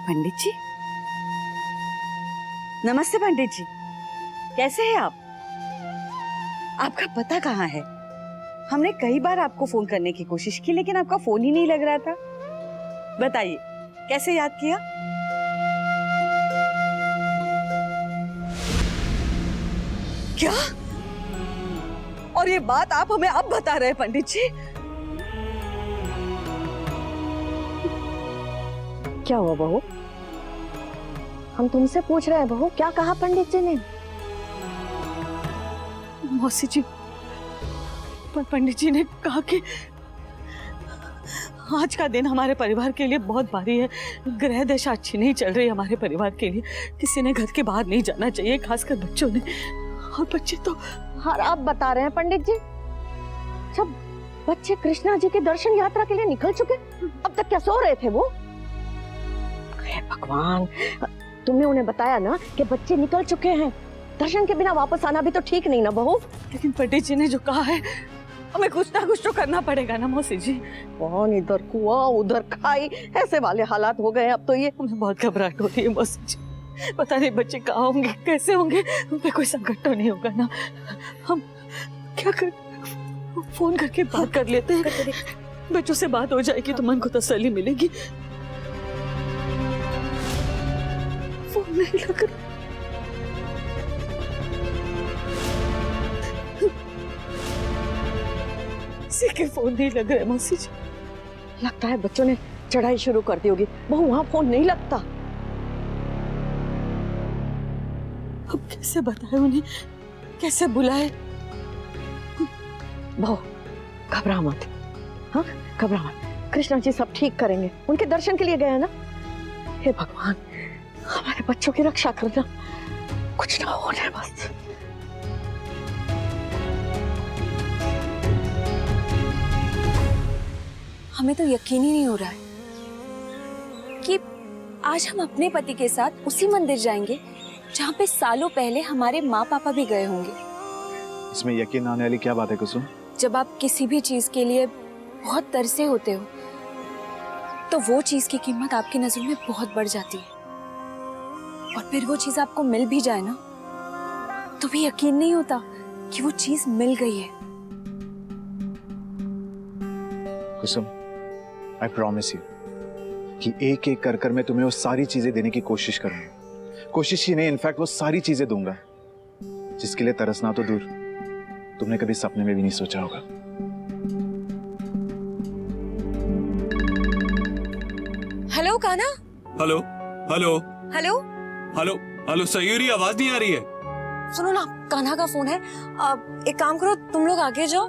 पंडित जी, नमस्ते पंडित जी, कैसे हैं आप? आपका पता कहाँ है? हमने कई बार आपको फोन करने की कोशिश की लेकिन आपका फोन ही नहीं लग रहा था। बताइए कैसे याद किया? क्या? और ये बात आप हमें अब बता रहे हैं पंडित जी? क्या हुआ बहू? हम तुमसे पूछ रहे हैं बहू, क्या कहा पंडित जी ने? मौसी जी, पंडित जी ने कहा कि आज का दिन हमारे परिवार के लिए बहुत भारी है। ग्रह दशा अच्छी नहीं चल रही हमारे परिवार के लिए। किसी ने घर के बाहर नहीं जाना चाहिए, खासकर बच्चों ने। और बच्चे तो आप बता रहे हैं पंडित जी, जब बच्चे कृष्णा जी के दर्शन यात्रा के लिए निकल चुके, अब तक क्या सो रहे थे वो? हे भगवान, तुमने उन्हें बताया ना कि बच्चे निकल चुके हैं। दर्शन के बिना वापस आना भी तो ठीक नहीं ना बहू। लेकिन पंडित जी ने जो कहा है, हमें कुछ ना कुछ तो करना पड़ेगा ना मौसी जी। कौन इधर कुआं उधर खाई, ऐसे वाले हालात हो गए अब तो। ये हमें बहुत घबराहट हो रही है मौसी जी। पता नहीं बच्चे कहाँ होंगे, कैसे होंगे, उन पे कोई संकट तो नहीं होगा ना? हम क्या कर, फोन करके बात कर लेते हैं। बच्चों से बात हो जाएगी तो मन को तसल्ली मिलेगी। फोन नहीं लग रहा। किसी के फोन नहीं लग रहे मौसी जी। लगता है बच्चों ने चढ़ाई शुरू कर दी होगी बहू, वहां फोन नहीं लगता। अब कैसे बताए उन्हें, कैसे बुलाए? बहू घबरा मत, हाँ घबरा मत। कृष्णा जी सब ठीक करेंगे, उनके दर्शन के लिए गए हैं ना। हे भगवान, हमारे बच्चों की रक्षा करना, कुछ ना होने बस। हमें तो यकीन ही नहीं हो रहा है कि आज हम अपने पति के साथ उसी मंदिर जाएंगे जहाँ पे सालों पहले हमारे माँ पापा भी गए होंगे। इसमें यकीन आने वाली क्या बात है कुसुम? जब आप किसी भी चीज के लिए बहुत तरसे होते हो तो वो चीज की कीमत आपकी नजरों में बहुत बढ़ जाती है, और फिर वो चीज आपको मिल भी जाए ना तो भी यकीन नहीं होता कि वो चीज मिल गई है। कुसुम, आई प्रॉमिस यू कि एक एक कर कर मैं तुम्हें वो सारी चीजें देने की कोशिश करूंगा। कोशिश ही नहीं, इनफैक्ट वो सारी चीजें दूंगा जिसके लिए तरसना तो दूर, तुमने कभी सपने में भी नहीं सोचा होगा। Hello Kanha. Hello hello hello hello hello Sayuri, आवाज नहीं आ रही है। सुनो ना, कान्हा का फोन है। एक काम करो, तुम लोग आगे जाओ,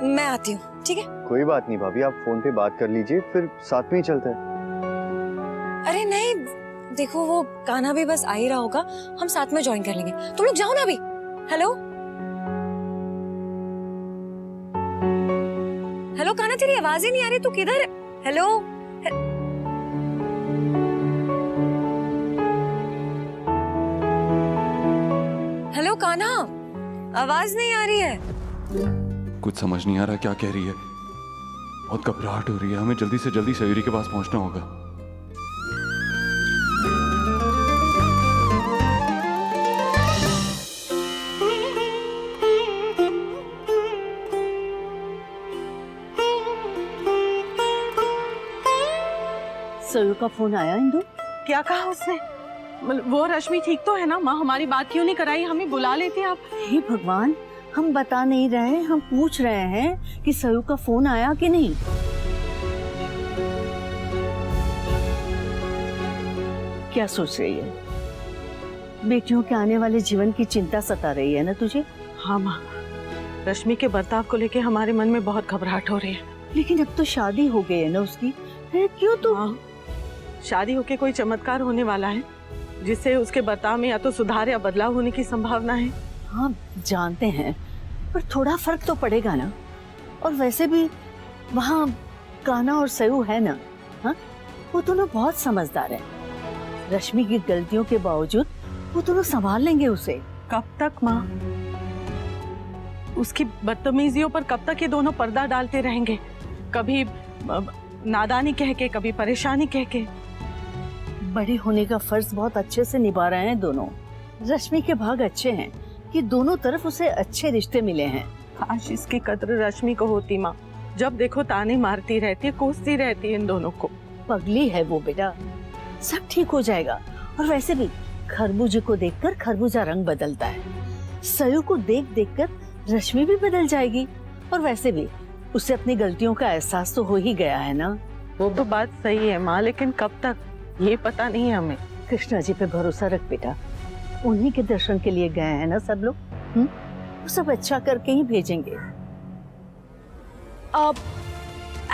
मैं आती हूँ, ठीक है? कोई बात नहीं भाभी, आप फोन पे बात कर लीजिए, फिर साथ में ही चलते हैं। अरे नहीं, देखो वो कान्हा भी बस आ ही रहा होगा, हम साथ में ज्वाइन कर लेंगे। तुम लोग जाओ ना अभी। हेलो हेलो कान्हा, तेरी आवाज ही नहीं आ रही, तू किधर है? हेलो हेलो कान्हा, आवाज नहीं आ रही है। कुछ समझ नहीं आ रहा क्या कह रही है। बहुत घबराहट हो रही है, हमें जल्दी से जल्दी सयूरी के पास पहुंचना होगा। सरू का फोन आया इंदु? क्या कहा उसने? वो रश्मि ठीक तो है ना? माँ हमारी बात क्यों नहीं कराई, हमें बुला लेते आप। हे भगवान, हम बता नहीं रहे, हम पूछ रहे हैं कि सरू का फोन आया कि नहीं। क्या सोच रही है? बेटियों के आने वाले जीवन की चिंता सता रही है ना तुझे? हाँ माँ, रश्मि के बर्ताव को लेके हमारे मन में बहुत घबराहट हो रही है। लेकिन अब तो शादी हो गई है ना उसकी, है क्यों तू? हाँ, शादी होके कोई चमत्कार होने वाला है जिससे उसके बर्ताव में या तो सुधार या बदलाव होने की संभावना है। हाँ जानते हैं, पर थोड़ा फर्क तो पड़ेगा ना। और वैसे भी वहाँ कान्हा और सरू है ना, हाँ वो दोनों बहुत समझदार है। रश्मि की गलतियों के बावजूद वो दोनों संभाल लेंगे उसे। कब तक माँ? उसकी बदतमीजियों पर कब तक ये दोनों पर्दा डालते रहेंगे? कभी नादानी कह के, कभी परेशानी कह के। बड़े होने का फर्ज बहुत अच्छे से निभा रहे हैं दोनों। रश्मि के भाग अच्छे हैं कि दोनों तरफ उसे अच्छे रिश्ते मिले हैं। काश इसकी कद्र रश्मि को होती माँ। जब देखो ताने मारती रहती है, कोसती रहती है इन दोनों को। पगली है वो बेटा, सब ठीक हो जाएगा। और वैसे भी खरबूजे को देखकर खरबूजा रंग बदलता है। सयू को देख देख कर रश्मि भी बदल जाएगी। और वैसे भी उसे अपनी गलतियों का एहसास तो हो ही गया है ना। वो तो बात सही है माँ, लेकिन कब तक ये पता नहीं है हमें। कृष्णा जी पे भरोसा रख बेटा, उन्हीं के दर्शन के लिए गए हैं ना सब लोग। वो सब अच्छा करके ही भेजेंगे। अब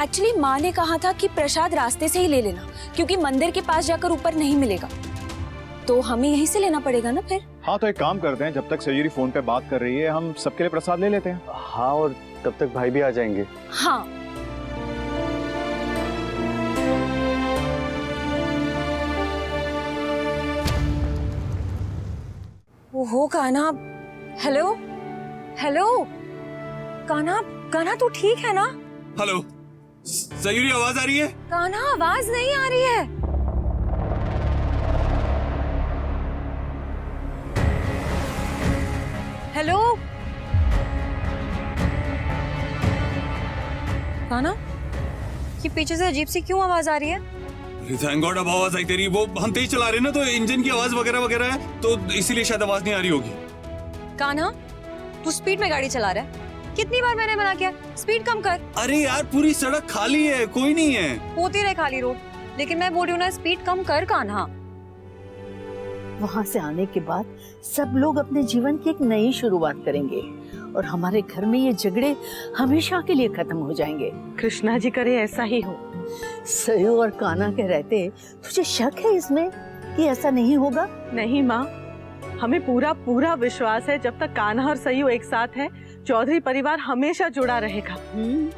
एक्चुअली माँ ने कहा था कि प्रसाद रास्ते से ही ले लेना, क्योंकि मंदिर के पास जाकर ऊपर नहीं मिलेगा, तो हमें यहीं से लेना पड़ेगा ना फिर। हाँ तो एक काम करते हैं, जब तक सयूरी फोन पे बात कर रही है हम सबके लिए प्रसाद ले लेते हैं। हाँ, और तब तक भाई भी आ जाएंगे। हाँ। ओहो कान्हा, हेलो हेलो कान्हा, कान्हा तू ठीक है ना? हेलो, सयूरी आवाज आ रही है? कान्हा आवाज नहीं आ रही है। हेलो कान्हा, ये पीछे से अजीब सी क्यों आवाज आ रही है? थैंक गॉड अब आवाज आई तेरी। वो हम तेज चला रहे हैं ना, तो इंजन की आवाज वगैरह वगैरह है, तो इसीलिए शायद आवाज नहीं आ रही होगी। कान्हा तू स्पीड में गाड़ी चला रहा है, कितनी बार मैंने मना किया स्पीड कम कर। अरे यार पूरी सड़क खाली है, कोई नहीं है। होती रहे खाली रोड, लेकिन मैं बोल रही हूँ ना स्पीड कम कर कान्हा। वहाँ से आने के बाद सब लोग अपने जीवन की एक नई शुरुआत करेंगे और हमारे घर में ये झगड़े हमेशा के लिए खत्म हो जाएंगे। कृष्णा जी करे ऐसा ही हो। सयू और कान्हा के रहते तुझे शक है इसमें कि ऐसा नहीं होगा? नहीं माँ, हमें पूरा पूरा विश्वास है जब तक कान्हा और सयू एक साथ है, चौधरी परिवार हमेशा जुड़ा रहेगा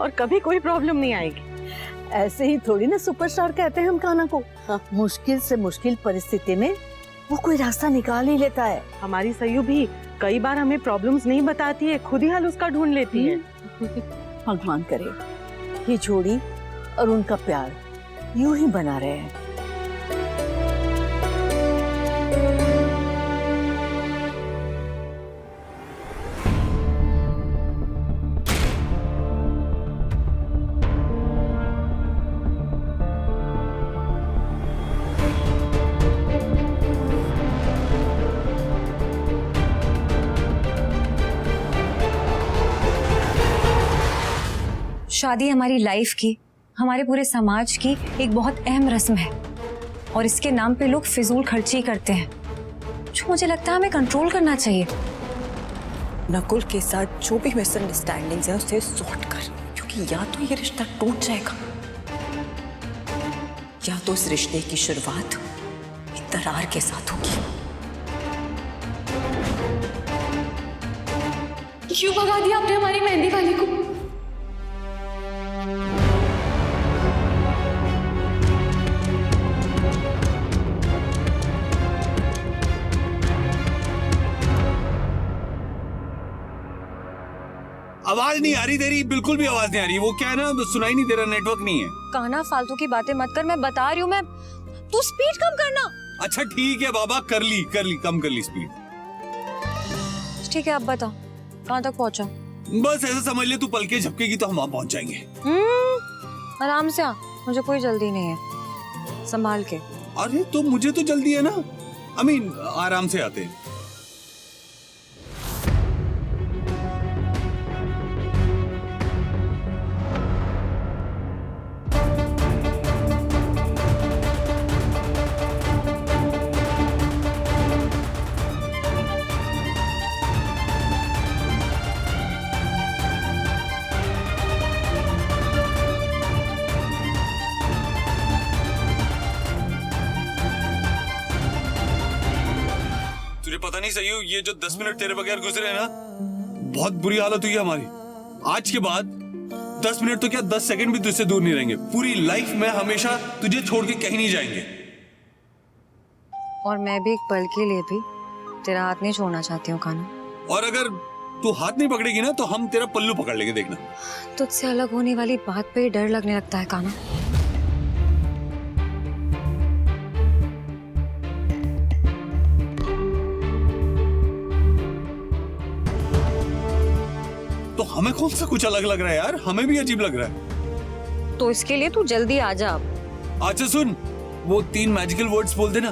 और कभी कोई प्रॉब्लम नहीं आएगी। ऐसे ही थोड़ी ना सुपरस्टार कहते हैं हम कान्हा को। मुश्किल से मुश्किल परिस्थिति में वो कोई रास्ता निकाल ही लेता है। हमारी सयू भी कई बार हमें प्रॉब्लम्स नहीं बताती है, खुद ही हल उसका ढूंढ लेती है। भगवान करे ये जोड़ी और उनका प्यार यूं ही बना रहे। शादी हमारी लाइफ की, हमारे पूरे समाज की एक बहुत अहम रस्म है और इसके नाम पे लोग फिजूल खर्ची करते हैं, जो मुझे लगता है हमें कंट्रोल करना चाहिए। नकुल के साथ जो भी मिसअंडरस्टैंडिंग्स है उसे सॉर्ट कर, क्योंकि या तो ये रिश्ता टूट जाएगा या तो इस रिश्ते की शुरुआत एक दरार के साथ होगी। क्यों भगा दिया आपने हमारी मेहंदी वाली को? आवाज नहीं आ रही तेरी, बिल्कुल भी आवाज नहीं आ रही। वो क्या है ना, सुनाई नहीं दे रहा, नेटवर्क नहीं है। कान्हा फालतू की बातें मत कर, मैं बता रही हूँ। मैं तू स्पीड कम करना। अच्छा ठीक है बाबा, कर ली कम कर ली स्पीड। ठीक है अब बता कहाँ तक पहुँचा? बस ऐसा समझ ले, तू पल के झपकेगी तो हम वहां पहुंच जाएंगे। आराम से आ, मुझे कोई जल्दी नहीं है, संभाल के। अरे तो मुझे तो जल्दी है ना, आराम से आते हैं। तुझे पता नहीं सही हो, ये जो 10 मिनट तेरे बगैर गुजरे ना, बहुत बुरी हालत हुई है हमारी। आज के बाद 10 मिनट तो क्या 10 सेकंड भी तुझसे दूर नहीं रहेंगे। पूरी लाइफ में हमेशा तुझे छोड़ के कहीं नहीं जाएंगे। और मैं भी एक पल के लिए भी तेरा हाथ नहीं छोड़ना चाहती हूँ कान्हा। और अगर तू हाथ नहीं पकड़ेगी ना तो हम तेरा पल्लू पकड़ लेंगे, देखना। तुझसे अलग होने वाली बात पे डर लगने लगता है कान्हा। हमें कौन सा कुछ अलग लग रहा है यार, हमें भी अजीब लग रहा है। तो इसके लिए तू जल्दी आ जा। अच्छा सुन, वो 3 मैजिकल वर्ड्स बोल देना।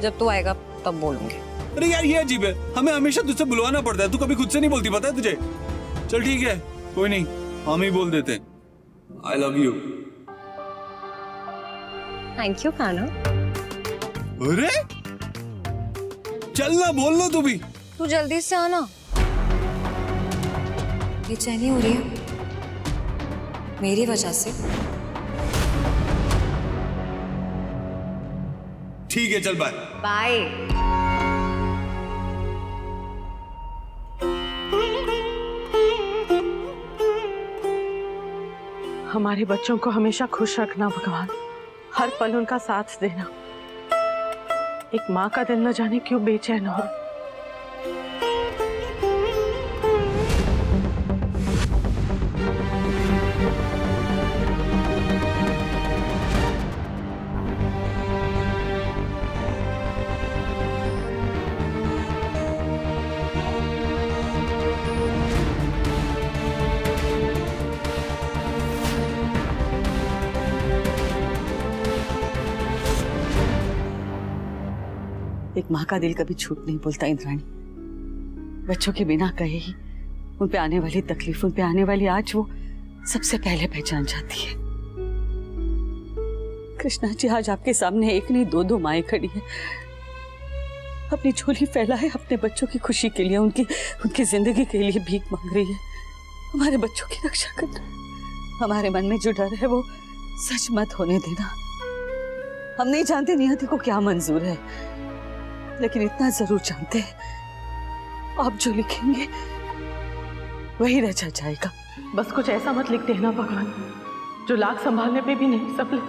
जब तू आएगा तब बोलूंगी। अरे यार ये अजीब है, हमें हमेशा तुझसे बुलवाना पड़ता है, तू कभी खुद से नहीं बोलती, पता है तुझे। चल ठीक है, कोई नहीं, हम ही बोल देते हैं I love you. Thank you Kanha. अरे चल ना, बोल लो तू भी। तू जल्दी से आना, बेचैनी हो रही है मेरी वजह से। ठीक है चल बाय। बाय। हमारे बच्चों को हमेशा खुश रखना भगवान, हर पल उनका साथ देना। एक माँ का दिल न जाने क्यों बेचैन हो। एक माँ का दिल कभी झूठ नहीं बोलता इंद्राणी। बच्चों के बिना कहे ही उन पे आने वाली तकलीफ, उन पे आने वाली आज वो सबसे पहले पहचान जाती है। कृष्णा जी आज आपके सामने एक नहीं दो माएं खड़ी हैं, अपनी झोली फैलाए अपने बच्चों की खुशी के लिए, उनकी जिंदगी के लिए भीख मांग रही है। हमारे बच्चों की रक्षा करना, हमारे मन में जो डर है वो सच मत होने देना। हम नहीं जानते नियति को क्या मंजूर है, लेकिन इतना जरूर जानते हैं आप जो लिखेंगे वही रचा जाएगा। बस कुछ ऐसा मत लिख देना भगवान जो लाख संभालने पे भी नहीं सफल।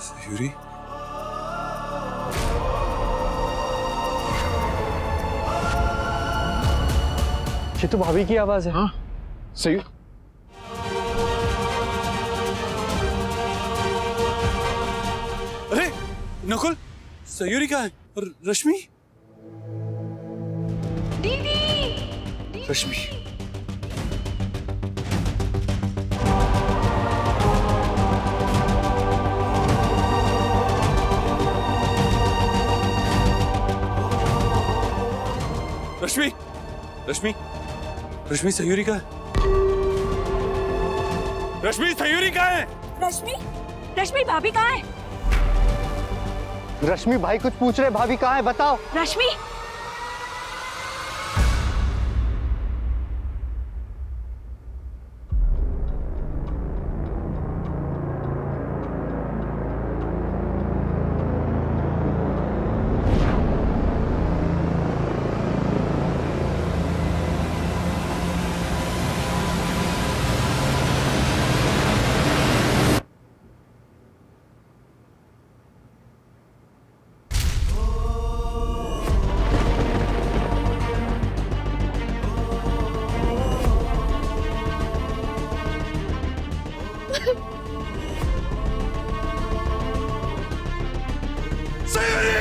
सयूरी, ये तो भाभी की आवाज है। हाँ सही। अरे नकुल, सयूरी कहाँ है? और रश्मि? रश्मि रश्मि रश्मि रश्मि सयूरी कहाँ है? रश्मि सयूरी कहाँ है? रश्मि भाभी कहाँ है? रश्मि भाई कुछ पूछ रहे, भाभी कहाँ है बताओ। रश्मि सयूरी